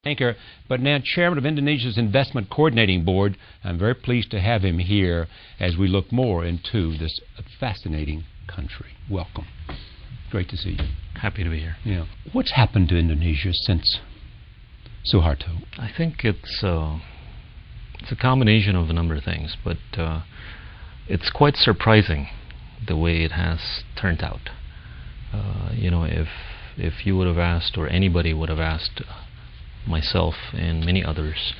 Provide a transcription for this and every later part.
Banker, but now chairman of Indonesia's Investment Coordinating Board. I'm very pleased to have him here as we look more into this fascinating country. Welcome. Great to see you. Happy to be here. Yeah. What's happened to Indonesia since Suharto? I think it's a combination of a number of things, but it's quite surprising the way it has turned out. If you would have asked, or anybody would have asked myself and many others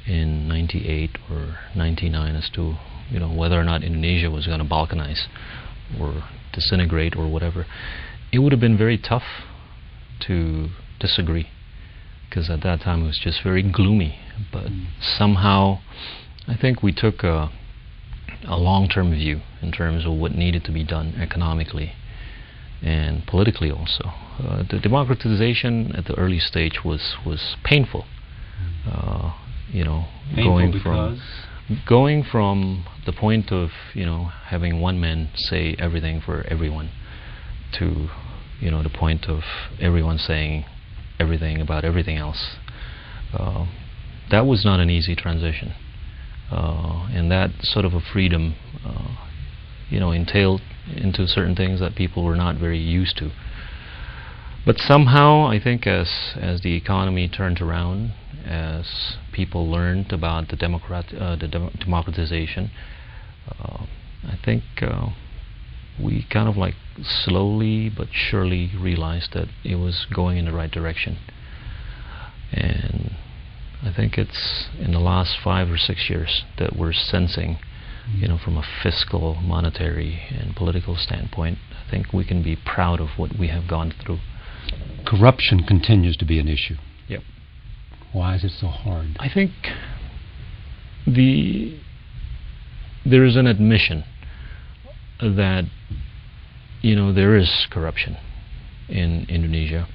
in 98 or 99 as to whether or not Indonesia was going to balkanize or disintegrate or whatever, it would have been very tough to disagree, because at that time it was just very gloomy. But somehow I think we took a long-term view in terms of what needed to be done economically and politically also. The democratization at the early stage was painful. Going from the point of having one man say everything for everyone to the point of everyone saying everything about everything else. That was not an easy transition, and that sort of a freedom entailed into certain things that people were not very used to. But somehow I think as the economy turned around, as people learned about the democratization, I think we kind of like slowly but surely realized that it was going in the right direction. And I think it's in the last 5 or 6 years that we're sensing, from a fiscal, monetary, and political standpoint, I think we can be proud of what we have gone through. Corruption continues to be an issue. Yep. Why is it so hard? I think there is an admission that there is corruption in Indonesia,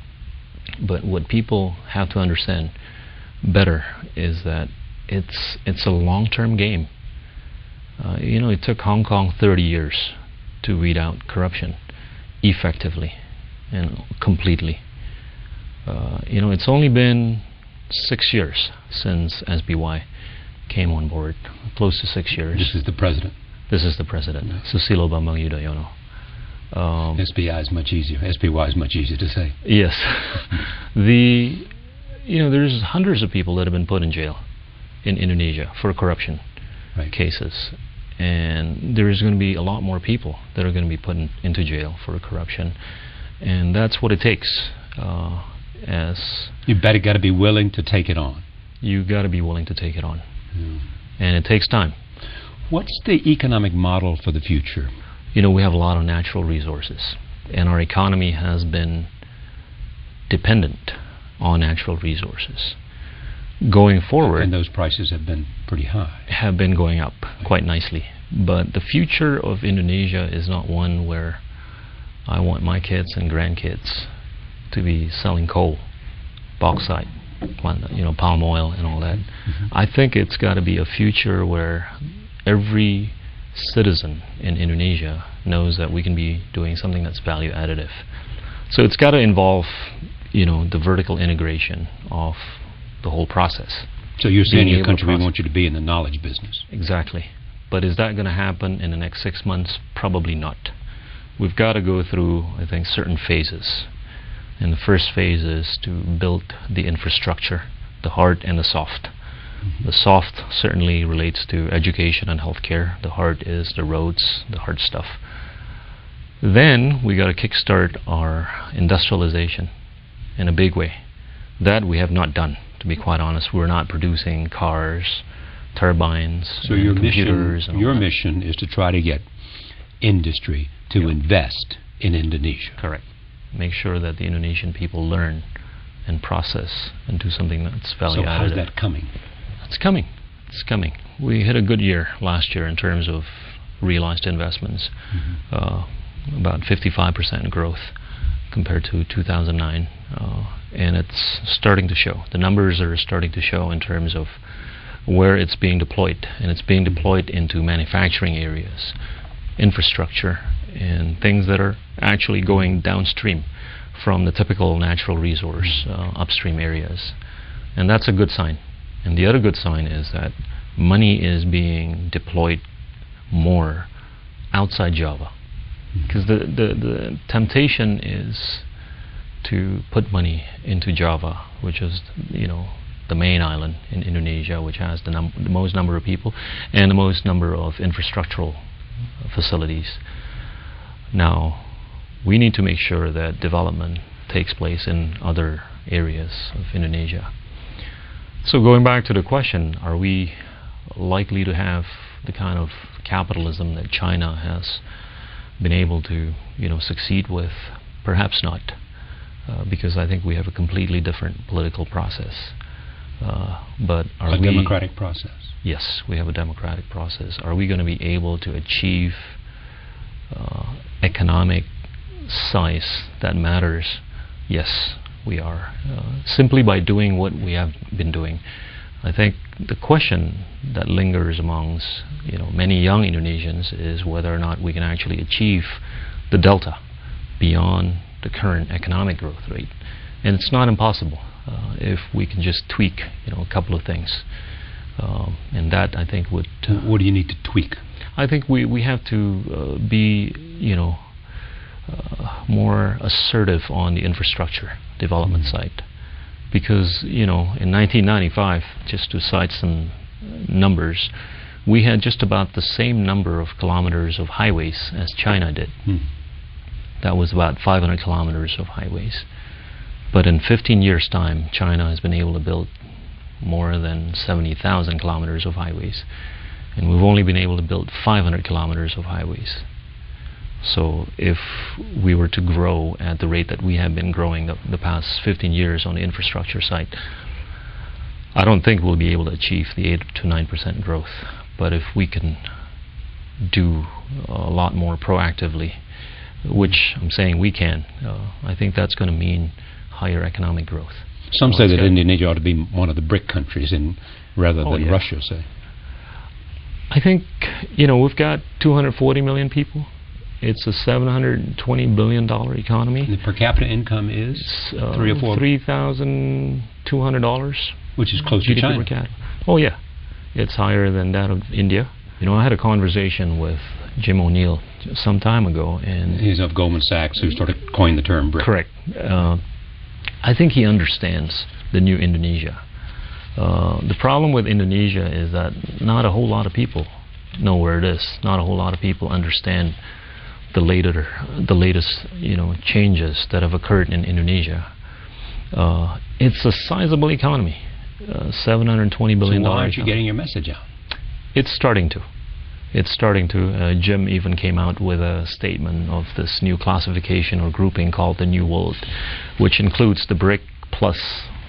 but what people have to understand better is that it's a long-term game. It took Hong Kong 30 years to weed out corruption effectively and completely. It's only been 6 years since SBY came on board, close to 6 years. This is the president. This is the president, Susilo Bambang Yudhoyono. SBY is much easier. SBY is much easier to say. Yes. There's hundreds of people that have been put in jail in Indonesia for corruption cases, and there is going to be a lot more people that are going to be put into jail for corruption, and that's what it takes. You got to be willing to take it on. You got to be willing to take it on, and it takes time. What's the economic model for the future? We have a lot of natural resources, and our economy has been dependent on natural resources. Going forward, and those prices have been pretty high. Have been going up quite nicely. But the future of Indonesia is not one where I want my kids and grandkids to be selling coal, bauxite, palm oil and all that. I think it's got to be a future where every citizen in Indonesia knows that we can be doing something that's value additive. So it's got to involve the vertical integration of the whole process. So you're saying your country, we want you to be in the knowledge business. Exactly. But is that going to happen in the next 6 months? Probably not. We've got to go through, I think, certain phases. And the first phase is to build the infrastructure, the hard and the soft. The soft certainly relates to education and healthcare. The hard is the roads, the hard stuff. Then we got to kickstart our industrialization in a big way. That we have not done, to be quite honest. We're not producing cars, turbines, so and your computers. Your mission is to try to get industry to invest in Indonesia. Correct. Make sure that the Indonesian people learn and process and do something that's value additive. So how's that coming? It's coming. It's coming. We had a good year last year in terms of realized investments. About 55% growth compared to 2009, and it's starting to show. The numbers are starting to show in terms of where it's being deployed, and it's being deployed into manufacturing areas, infrastructure, and things that are actually going downstream from the typical natural resource upstream areas. And that's a good sign. And the other good sign is that money is being deployed more outside Java. Because the temptation is to put money into Java, which is, the main island in Indonesia, which has the most number of people and the most number of infrastructural facilities. Now, we need to make sure that development takes place in other areas of Indonesia. So going back to the question, are we likely to have the kind of capitalism that China has been able to, succeed with? Perhaps not, because I think we have a completely different political process. But are a democratic process? Yes, we have a democratic process. Are we going to be able to achieve economic size that matters? Yes, we are. Simply by doing what we have been doing. I think the question that lingers amongst many young Indonesians is whether or not we can actually achieve the delta beyond the current economic growth rate. And it's not impossible if we can just tweak a couple of things. And that, I think, would... what do you need to tweak? I think we have to be more assertive on the infrastructure development side. Because, in 1995, just to cite some numbers, we had just about the same number of kilometers of highways as China did. That was about 500 kilometers of highways. But in 15 years' time, China has been able to build more than 70,000 kilometers of highways. And we've only been able to build 500 kilometers of highways. So if we were to grow at the rate that we have been growing the past 15 years on the infrastructure side, I don't think we'll be able to achieve the 8 to 9% growth. But if we can do a lot more proactively, which I'm saying we can, I think that's going to mean higher economic growth. Some say that Indonesia ought to be one of the BRIC countries rather than Russia, say. I think, we've got 240 million people. It's a $720 billion economy. And the per capita income is $3,200. Which is close to China. Per capita. Oh yeah, it's higher than that of India. I had a conversation with Jim O'Neill some time ago, and he's of Goldman Sachs, who sort of coined the term BRIC. Correct. I think he understands the new Indonesia. The problem with Indonesia is that not a whole lot of people know where it is. Not a whole lot of people understand the latest changes that have occurred in Indonesia. It's a sizable economy, $720 billion. So why aren't you getting your message out? It's starting to. Jim even came out with a statement of this new classification or grouping called the New World, which includes the BRIC plus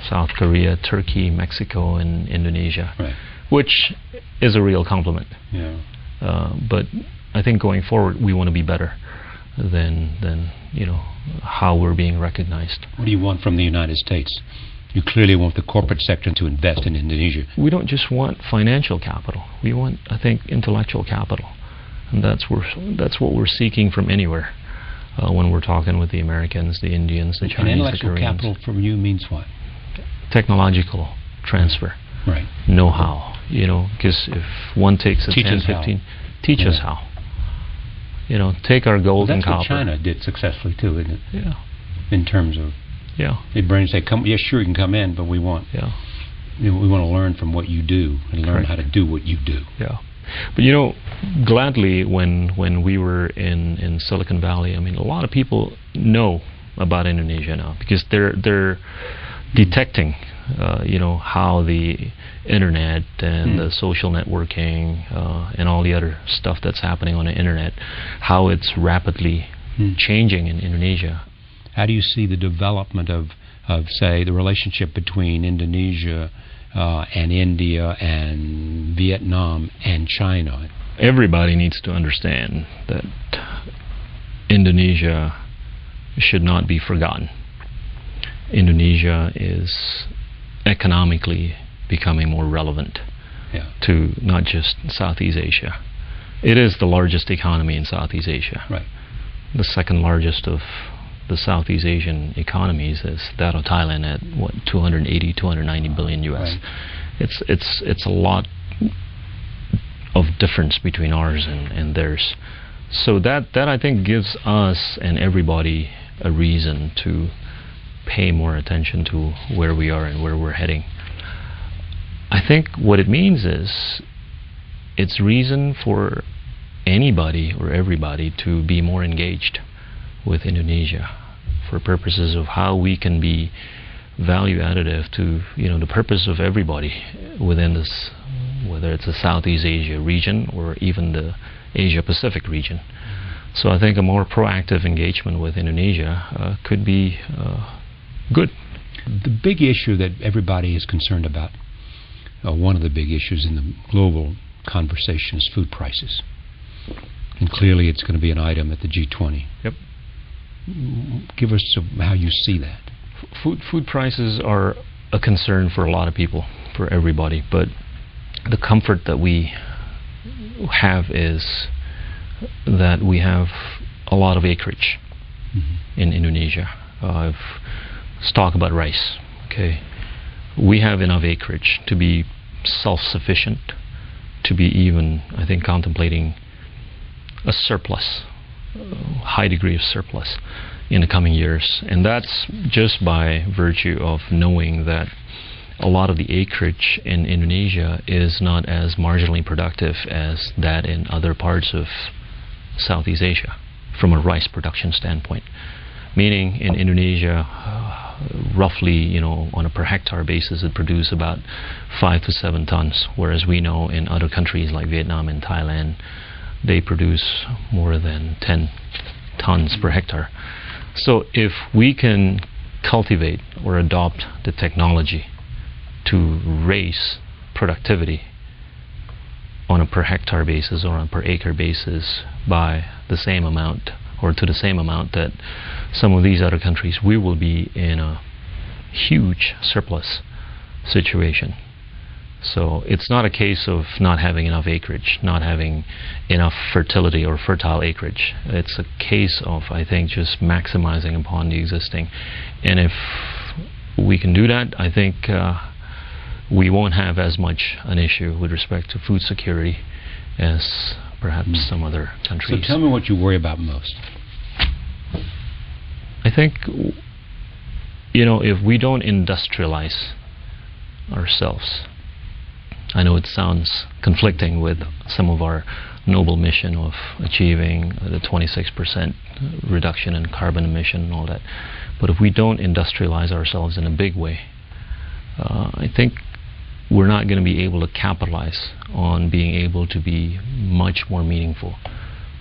South Korea, Turkey, Mexico, and Indonesia, right, which is a real compliment. Yeah. But I think going forward, we want to be better than how we're being recognized. What do you want from the United States? You clearly want the corporate sector to invest in Indonesia. We don't just want financial capital. We want, I think, intellectual capital, and that's what we're seeking from anywhere. When we're talking with the Americans, the Indians, the Chinese, the Koreans. Intellectual capital from you means what? Technological transfer. Right. Know-how. Because if one takes a 10, 15, teach us how. Take our gold and copper. That's what China did successfully too, isn't it? Yeah. In terms of, they bring and say, "Come, yes, sure, you can come in, but we want, we want to learn from what you do and learn how to do what you do." Yeah. But gladly, when we were in Silicon Valley, a lot of people know about Indonesia now because they're detecting, how the internet and the social networking and all the other stuff that's happening on the internet, how it's rapidly changing in Indonesia. How do you see the development of say, the relationship between Indonesia and India and Vietnam and China? Everybody needs to understand that Indonesia should not be forgotten. Indonesia is economically becoming more relevant to not just Southeast Asia. It is the largest economy in Southeast Asia. Right. The second largest of the Southeast Asian economies as that of Thailand at what 280, 290 billion US. Right. It's a lot of difference between ours and theirs. So that I think gives us and everybody a reason to pay more attention to where we are and where we're heading. I think what it means is it's reason for anybody or everybody to be more engaged with Indonesia for purposes of how we can be value additive to the purpose of everybody within this, whether it's the Southeast Asia region or even the Asia Pacific region. So I think a more proactive engagement with Indonesia could be good. The big issue that everybody is concerned about, one of the big issues in the global conversation, is food prices. And clearly it's going to be an item at the G20. Yep. Give us how you see that. Food prices are a concern for a lot of people, for everybody, but the comfort that we have is that we have a lot of acreage in Indonesia. Let's talk about rice. Okay, we have enough acreage to be self-sufficient, to be even, I think, contemplating a surplus, high degree of surplus in the coming years, and that's just by virtue of knowing that a lot of the acreage in Indonesia is not as marginally productive as that in other parts of Southeast Asia from a rice production standpoint. Meaning in Indonesia, roughly, on a per hectare basis, it produces about 5 to 7 tons, whereas we know in other countries like Vietnam and Thailand, they produce more than 10 tons per hectare. So if we can cultivate or adopt the technology to raise productivity on a per hectare basis or on a per acre basis by the same amount or to the same amount that some of these other countries, we will be in a huge surplus situation. So it's not a case of not having enough acreage, not having enough fertility or fertile acreage. It's a case of, I think, just maximizing upon the existing. And if we can do that, I think we won't have as much an issue with respect to food security as perhaps some other countries. So tell me what you worry about most. I think, if we don't industrialize ourselves, I know it sounds conflicting with some of our noble mission of achieving the 26% reduction in carbon emission and all that, but if we don't industrialize ourselves in a big way, I think we're not going to be able to capitalize on being able to be much more meaningful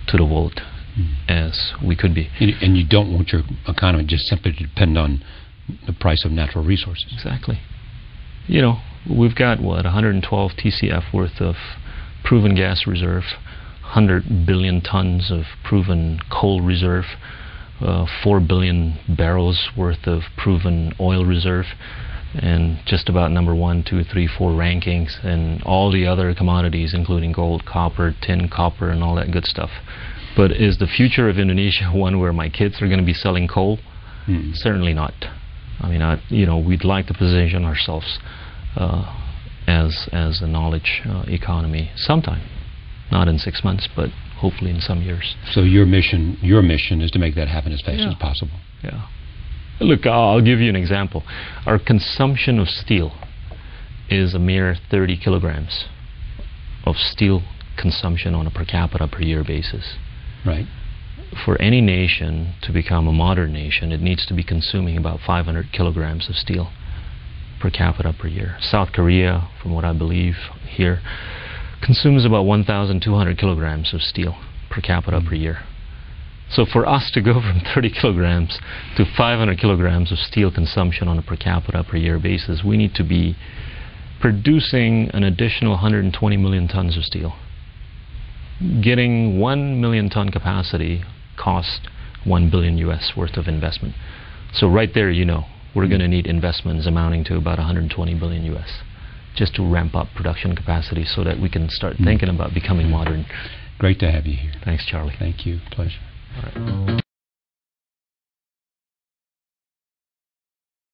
to the world as we could be. And you don't want your economy just simply to depend on the price of natural resources. Exactly. We've got, 112 TCF worth of proven gas reserve, 100 billion tons of proven coal reserve, 4 billion barrels worth of proven oil reserve, and just about number 1, 2, 3, 4 rankings, and all the other commodities, including gold, copper, tin, copper, and all that good stuff. But is the future of Indonesia one where my kids are going to be selling coal? Certainly not. I mean, we'd like to position ourselves as a knowledge economy sometime, not in 6 months, but hopefully in some years. So your mission is to make that happen as fast as possible. Yeah. Look, I'll give you an example. Our consumption of steel is a mere 30 kilograms of steel consumption on a per capita per year basis. Right. For any nation to become a modern nation, it needs to be consuming about 500 kilograms of steel per capita per year. South Korea, from what I believe here, consumes about 1,200 kilograms of steel per capita per year. So for us to go from 30 kilograms to 500 kilograms of steel consumption on a per capita per year basis, we need to be producing an additional 120 million tons of steel. Getting 1 million ton capacity cost $1 billion US worth of investment. So right there, we're going to need investments amounting to about 120 billion US just to ramp up production capacity so that we can start thinking about becoming modern. Great to have you here. Thanks, Charlie. Thank you. Pleasure. All right.